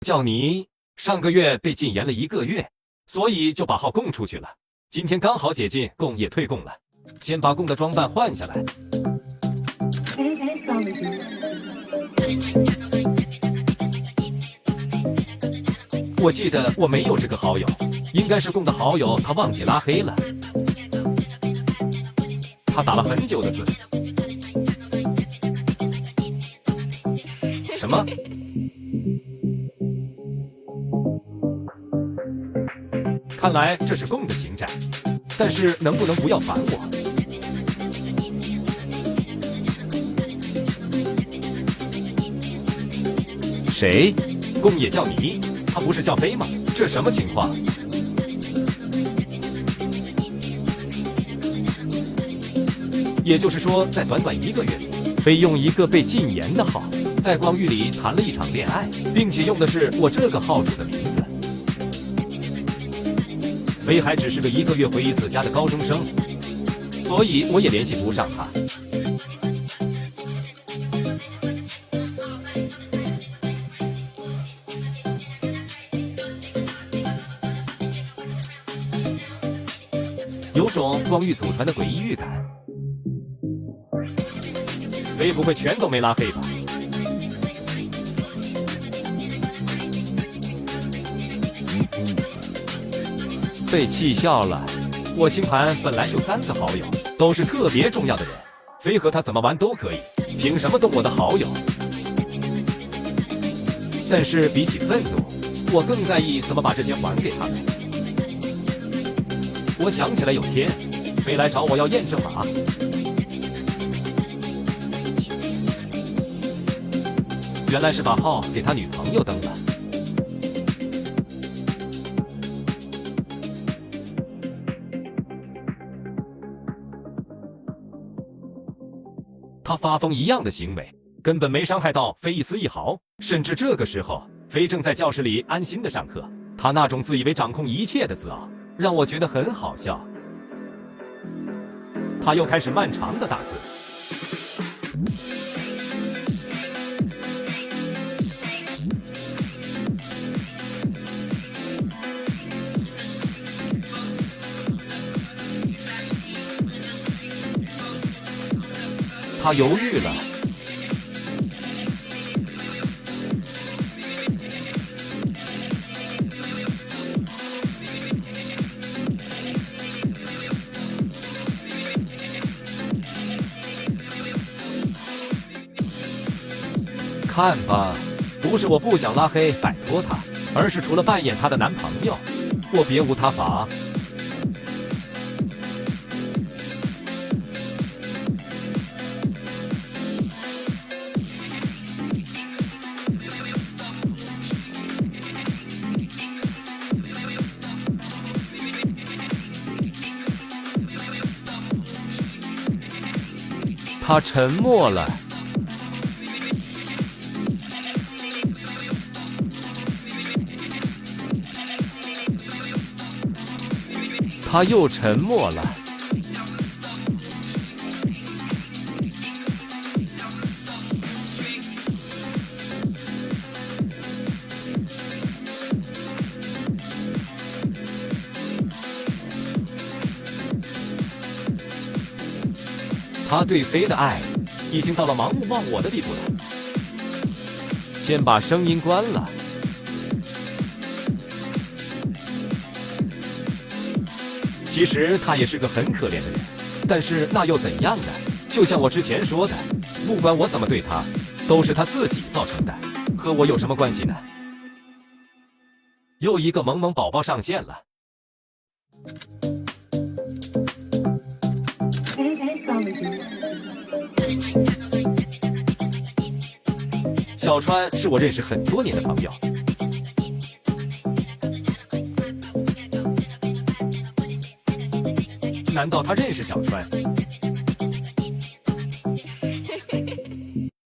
叫你上个月被禁言了1个月，所以就把号供出去了。今天刚好解禁，供也退供了。先把供的装扮换下来。我记得我没有这个好友，应该是供的好友他忘记拉黑了。他打了很久的字。什么？看来这是供的情债，但是能不能不要烦我？谁？供也叫你？他不是叫飞吗？这什么情况？也就是说，在短短1个月里，飞用一个被禁言的号，在光浴里谈了一场恋爱，并且用的是我这个号主的名字。飞还只是个1个月回1次家的高中生，所以我也联系不上他。有种光遇祖传的诡异预感。飞不会全都没拉黑吧？被气笑了。我星盘本来就3个好友，都是特别重要的人，飞和他怎么玩都可以，凭什么动我的好友？但是比起愤怒，我更在意怎么把这些还给他们。我想起来有天，飞来找我要验证码。原来是把号给他女朋友登了。他发疯一样的行为，根本没伤害到飞一丝一毫，甚至这个时候，飞正在教室里安心的上课，他那种自以为掌控一切的自傲，让我觉得很好笑。他又开始漫长的打字。他犹豫了。看吧，不是我不想拉黑摆脱他，而是除了扮演他的男朋友，我别无他法。他沉默了。他又沉默了。他对飞的爱已经到了盲目忘我的地步了。先把声音关了。其实他也是个很可怜的人，但是那又怎样呢？就像我之前说的，不管我怎么对他，都是他自己造成的，和我有什么关系呢？又一个萌萌宝宝上线了。小川是我认识很多年的朋友。难道他认识小川？